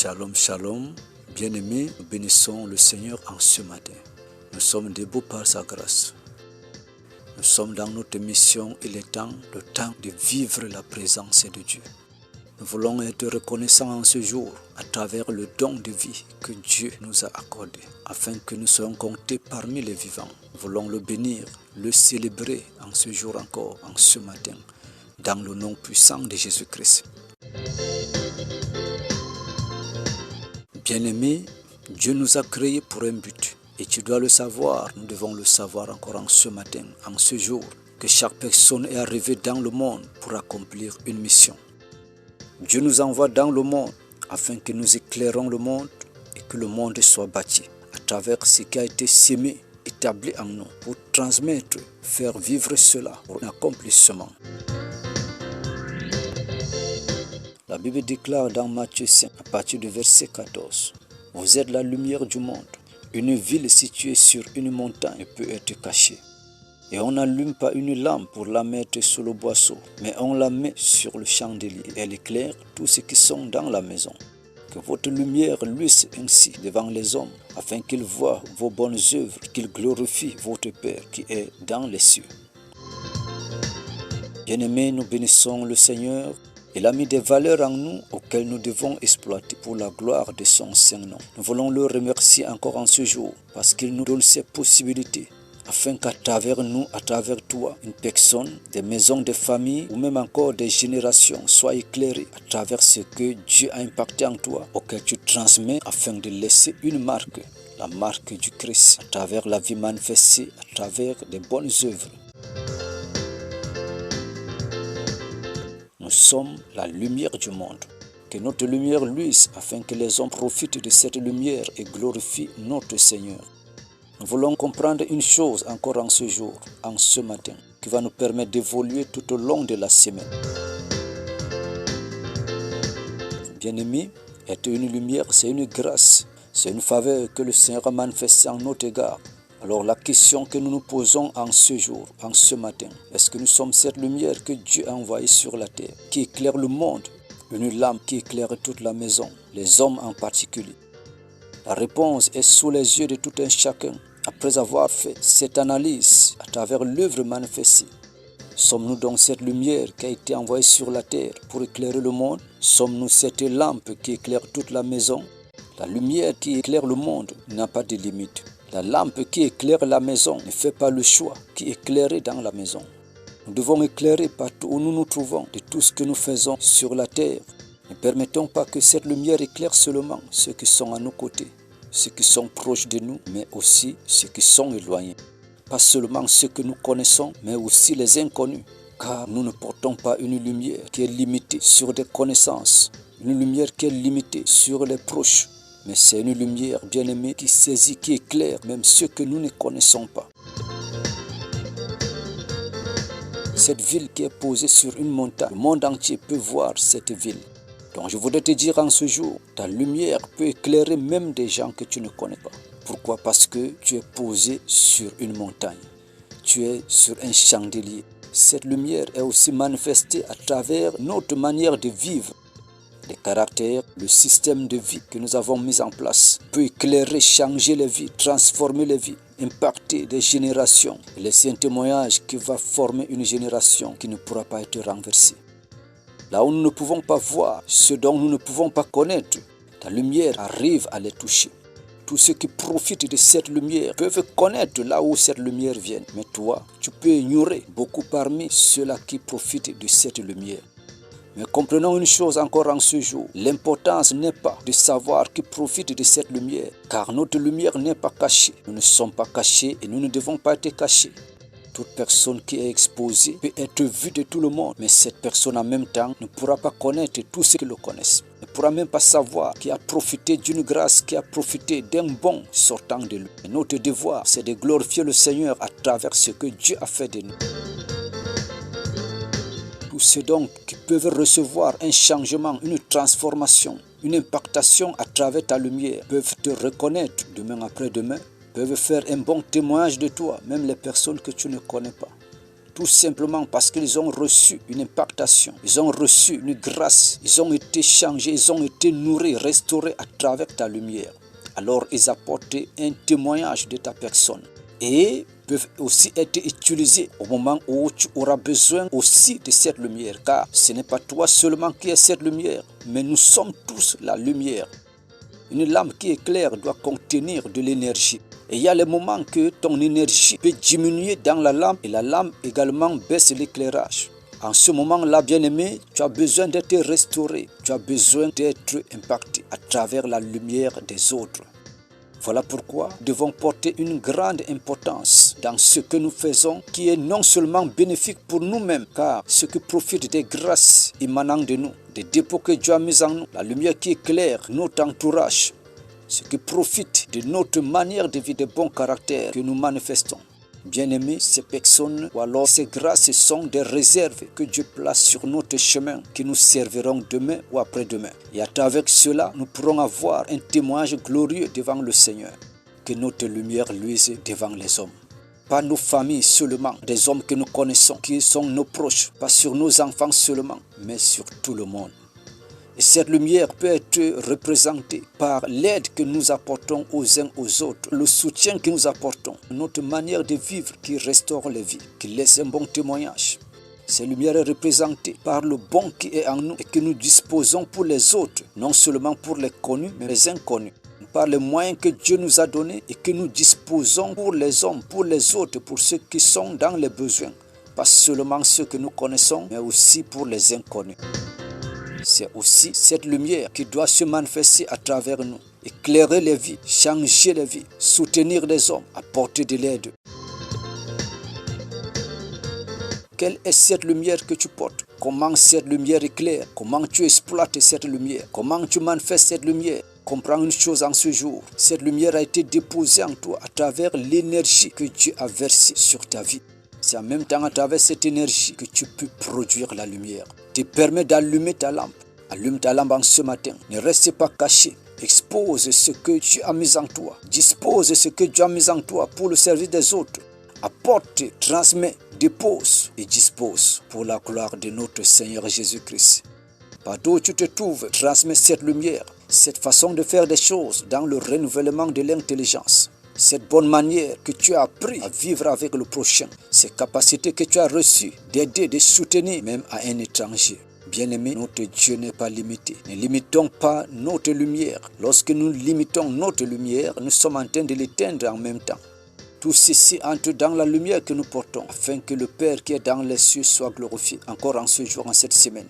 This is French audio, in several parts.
Shalom, shalom. Bien-aimés, nous bénissons le Seigneur en ce matin. Nous sommes debout par sa grâce. Nous sommes dans notre mission. Il est temps, le temps de vivre la présence de Dieu. Nous voulons être reconnaissants en ce jour à travers le don de vie que Dieu nous a accordé, afin que nous soyons comptés parmi les vivants. Nous voulons le bénir, le célébrer en ce jour encore, en ce matin, dans le nom puissant de Jésus-Christ. Bien-aimés, Dieu nous a créés pour un but. Et tu dois le savoir, nous devons le savoir encore en ce matin, en ce jour, que chaque personne est arrivée dans le monde pour accomplir une mission. Dieu nous envoie dans le monde afin que nous éclairons le monde et que le monde soit bâti à travers ce qui a été sémé, établi en nous, pour transmettre, faire vivre cela pour un accomplissement. La Bible déclare dans Matthieu 5, à partir du verset 14, « Vous êtes la lumière du monde. Une ville située sur une montagne peut être cachée. Et on n'allume pas une lampe pour la mettre sous le boisseau, mais on la met sur le chandelier. Elle éclaire tous ceux qui sont dans la maison. Que votre lumière luise ainsi devant les hommes, afin qu'ils voient vos bonnes œuvres et qu'ils glorifient votre Père qui est dans les cieux. » Bien-aimés, nous bénissons le Seigneur. Il a mis des valeurs en nous auxquelles nous devons exploiter pour la gloire de son Saint-Nom. Nous voulons le remercier encore en ce jour parce qu'il nous donne ces possibilités afin qu'à travers nous, à travers toi, une personne, des maisons, des familles ou même encore des générations soient éclairées à travers ce que Dieu a impacté en toi, auquel tu transmets afin de laisser une marque, la marque du Christ, à travers la vie manifestée, à travers des bonnes œuvres. Nous sommes la lumière du monde. Que notre lumière luise afin que les hommes profitent de cette lumière et glorifient notre Seigneur. Nous voulons comprendre une chose encore en ce jour, en ce matin, qui va nous permettre d'évoluer tout au long de la semaine. Bien-aimés, être une lumière, c'est une grâce, c'est une faveur que le Seigneur a manifestée en notre égard. Alors la question que nous nous posons en ce jour, en ce matin, est-ce que nous sommes cette lumière que Dieu a envoyée sur la terre, qui éclaire le monde, une lampe qui éclaire toute la maison, les hommes en particulier? La réponse est sous les yeux de tout un chacun. Après avoir fait cette analyse à travers l'œuvre manifestée, sommes-nous donc cette lumière qui a été envoyée sur la terre pour éclairer le monde? Sommes-nous cette lampe qui éclaire toute la maison? La lumière qui éclaire le monde n'a pas de limite. La lampe qui éclaire la maison ne fait pas le choix qui est éclairé dans la maison. Nous devons éclairer partout où nous nous trouvons de tout ce que nous faisons sur la terre. Ne permettons pas que cette lumière éclaire seulement ceux qui sont à nos côtés, ceux qui sont proches de nous, mais aussi ceux qui sont éloignés. Pas seulement ceux que nous connaissons, mais aussi les inconnus. Car nous ne portons pas une lumière qui est limitée sur des connaissances, une lumière qui est limitée sur les proches. Mais c'est une lumière bien-aimée qui saisit, qui éclaire même ceux que nous ne connaissons pas. Cette ville qui est posée sur une montagne, le monde entier peut voir cette ville. Donc je voudrais te dire en ce jour, ta lumière peut éclairer même des gens que tu ne connais pas. Pourquoi? Parce que tu es posé sur une montagne. Tu es sur un chandelier. Cette lumière est aussi manifestée à travers notre manière de vivre. Les caractères, le système de vie que nous avons mis en place peut éclairer, changer les vies, transformer les vies, impacter des générations et laisser un témoignage qui va former une génération qui ne pourra pas être renversée. Là où nous ne pouvons pas voir, ce dont nous ne pouvons pas connaître, ta lumière arrive à les toucher. Tous ceux qui profitent de cette lumière peuvent connaître là où cette lumière vient. Mais toi, tu peux ignorer beaucoup parmi ceux-là qui profitent de cette lumière. Mais comprenons une chose encore en ce jour. L'importance n'est pas de savoir qui profite de cette lumière, car notre lumière n'est pas cachée. Nous ne sommes pas cachés et nous ne devons pas être cachés. Toute personne qui est exposée peut être vue de tout le monde, mais cette personne en même temps ne pourra pas connaître tous ceux qui le connaissent. Ne pourra même pas savoir qui a profité d'une grâce, qui a profité d'un bon sortant de lui. Et notre devoir, c'est de glorifier le Seigneur à travers ce que Dieu a fait de nous. Tous ceux donc qui peuvent recevoir un changement, une transformation, une impactation à travers ta lumière, peuvent te reconnaître demain après demain, peuvent faire un bon témoignage de toi, même les personnes que tu ne connais pas. tout simplement parce qu'ils ont reçu une impactation, ils ont reçu une grâce, ils ont été changés, ils ont été nourris, restaurés à travers ta lumière. Alors ils apportent un témoignage de ta personne et peuvent aussi être utilisés au moment où tu auras besoin aussi de cette lumière, car ce n'est pas toi seulement qui es cette lumière, mais nous sommes tous la lumière. Une lampe qui éclaire doit contenir de l'énergie. Et il y a les moments que ton énergie peut diminuer dans la lampe et la lampe également baisse l'éclairage. En ce moment-là, bien-aimé, tu as besoin d'être restauré, tu as besoin d'être impacté à travers la lumière des autres. Voilà pourquoi nous devons porter une grande importance dans ce que nous faisons, qui est non seulement bénéfique pour nous-mêmes, car ce qui profite des grâces émanant de nous, des dépôts que Dieu a mis en nous, la lumière qui éclaire notre entourage, ce qui profite de notre manière de vie, de bon caractère que nous manifestons. Bien-aimés, ces personnes ou alors ces grâces sont des réserves que Dieu place sur notre chemin qui nous serviront demain ou après-demain. Et à travers cela, nous pourrons avoir un témoignage glorieux devant le Seigneur. Que notre lumière luise devant les hommes. Pas nos familles seulement, des hommes que nous connaissons, qui sont nos proches, pas sur nos enfants seulement, mais sur tout le monde. Et cette lumière peut être représentée par l'aide que nous apportons aux uns aux autres, le soutien que nous apportons, notre manière de vivre qui restaure les vies, qui laisse un bon témoignage. Cette lumière est représentée par le bon qui est en nous et que nous disposons pour les autres, non seulement pour les connus, mais les inconnus. Par les moyens que Dieu nous a donnés et que nous disposons pour les hommes, pour les autres, pour ceux qui sont dans les besoins. Pas seulement ceux que nous connaissons, mais aussi pour les inconnus. C'est aussi cette lumière qui doit se manifester à travers nous, éclairer les vies, changer les vies, soutenir les hommes, apporter de l'aide. Quelle est cette lumière que tu portes? Comment cette lumière éclaire? Comment tu exploites cette lumière? Comment tu manifestes cette lumière? Comprends une chose en ce jour, cette lumière a été déposée en toi à travers l'énergie que Dieu a versée sur ta vie. C'est en même temps à travers cette énergie que tu peux produire la lumière. Te permet d'allumer ta lampe. Allume ta lampe en ce matin. Ne reste pas caché. Expose ce que Dieu a mis en toi. Dispose ce que Dieu a mis en toi pour le service des autres. Apporte, transmets, dépose et dispose pour la gloire de notre Seigneur Jésus-Christ. Partout où tu te trouves, transmets cette lumière, cette façon de faire des choses dans le renouvellement de l'intelligence. Cette bonne manière que tu as appris à vivre avec le prochain, ces capacités que tu as reçues d'aider, de soutenir même à un étranger. Bien-aimé, notre Dieu n'est pas limité. Ne limitons pas notre lumière. Lorsque nous limitons notre lumière, nous sommes en train de l'éteindre en même temps. Tout ceci entre dans la lumière que nous portons, afin que le Père qui est dans les cieux soit glorifié encore en ce jour, en cette semaine.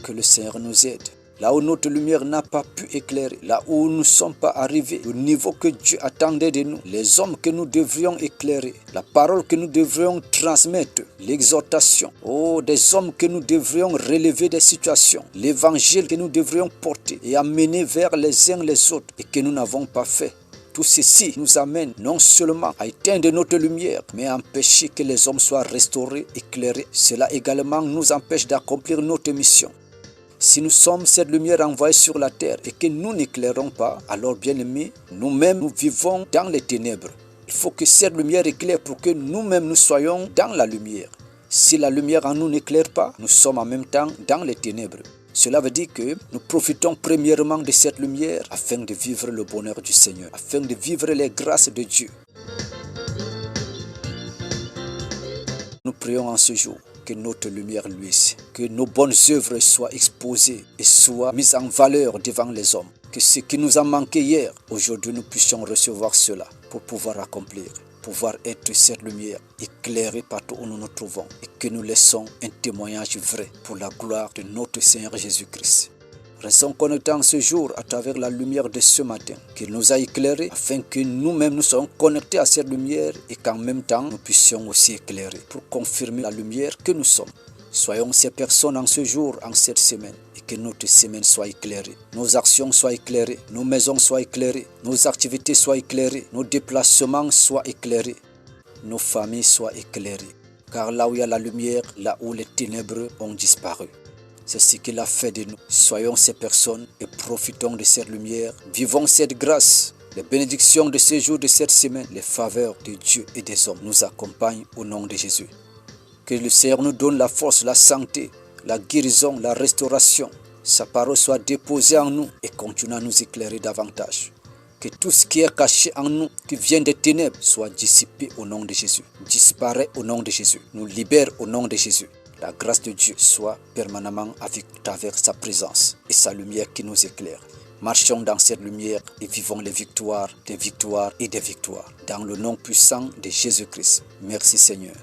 Que le Seigneur nous aide. Là où notre lumière n'a pas pu éclairer, là où nous ne sommes pas arrivés au niveau que Dieu attendait de nous, les hommes que nous devrions éclairer, la parole que nous devrions transmettre, l'exhortation, des hommes que nous devrions relever des situations, l'évangile que nous devrions porter et amener vers les uns les autres et que nous n'avons pas fait. Tout ceci nous amène non seulement à éteindre notre lumière, mais à empêcher que les hommes soient restaurés, éclairés. Cela également nous empêche d'accomplir notre mission. Si nous sommes cette lumière envoyée sur la terre et que nous n'éclairons pas, alors bien aimés, nous-mêmes nous vivons dans les ténèbres. Il faut que cette lumière éclaire pour que nous-mêmes nous soyons dans la lumière. Si la lumière en nous n'éclaire pas, nous sommes en même temps dans les ténèbres. Cela veut dire que nous profitons premièrement de cette lumière afin de vivre le bonheur du Seigneur, afin de vivre les grâces de Dieu. Nous prions en ce jour que notre lumière luise, que nos bonnes œuvres soient exposées et soient mises en valeur devant les hommes. Que ce qui nous a manqué hier, aujourd'hui nous puissions recevoir cela pour pouvoir accomplir, pouvoir être cette lumière éclairée partout où nous nous trouvons et que nous laissons un témoignage vrai pour la gloire de notre Seigneur Jésus-Christ. Restons connectés en ce jour à travers la lumière de ce matin qu'il nous a éclairés afin que nous-mêmes nous soyons connectés à cette lumière et qu'en même temps nous puissions aussi éclairer pour confirmer la lumière que nous sommes. Soyons ces personnes en ce jour, en cette semaine, et que notre semaine soit éclairée. Nos actions soient éclairées, nos maisons soient éclairées, nos activités soient éclairées, nos déplacements soient éclairés, nos familles soient éclairées. Car là où il y a la lumière, là où les ténèbres ont disparu. C'est ce qu'il a fait de nous. Soyons ces personnes et profitons de cette lumière. Vivons cette grâce Les bénédictions de ce jour, de cette semaine, les faveurs de Dieu et des hommes nous accompagnent au nom de Jésus. Que le Seigneur nous donne la force, la santé, la guérison, la restauration. Sa parole soit déposée en nous et continue à nous éclairer davantage. Que tout ce qui est caché en nous, qui vient des ténèbres, soit dissipé au nom de Jésus. Disparaît au nom de Jésus. Nous libère au nom de Jésus. La grâce de Dieu soit permanemment avec sa présence et sa lumière qui nous éclaire. Marchons dans cette lumière et vivons les victoires, des victoires et des victoires. Dans le nom puissant de Jésus-Christ. Merci Seigneur.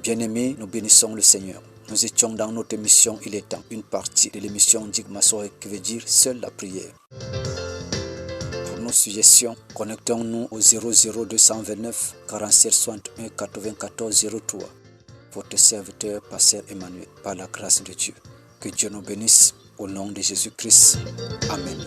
Bien-aimés, nous bénissons le Seigneur. Nous étions dans notre émission Il est temps, une partie de l'émission Digmasoy qui veut dire seule la prière. Pour nos suggestions, connectons-nous au 00229 47 61 94 03. Votre serviteur, Pasteur Emmanuel, par la grâce de Dieu. Que Dieu nous bénisse au nom de Jésus-Christ. Amen.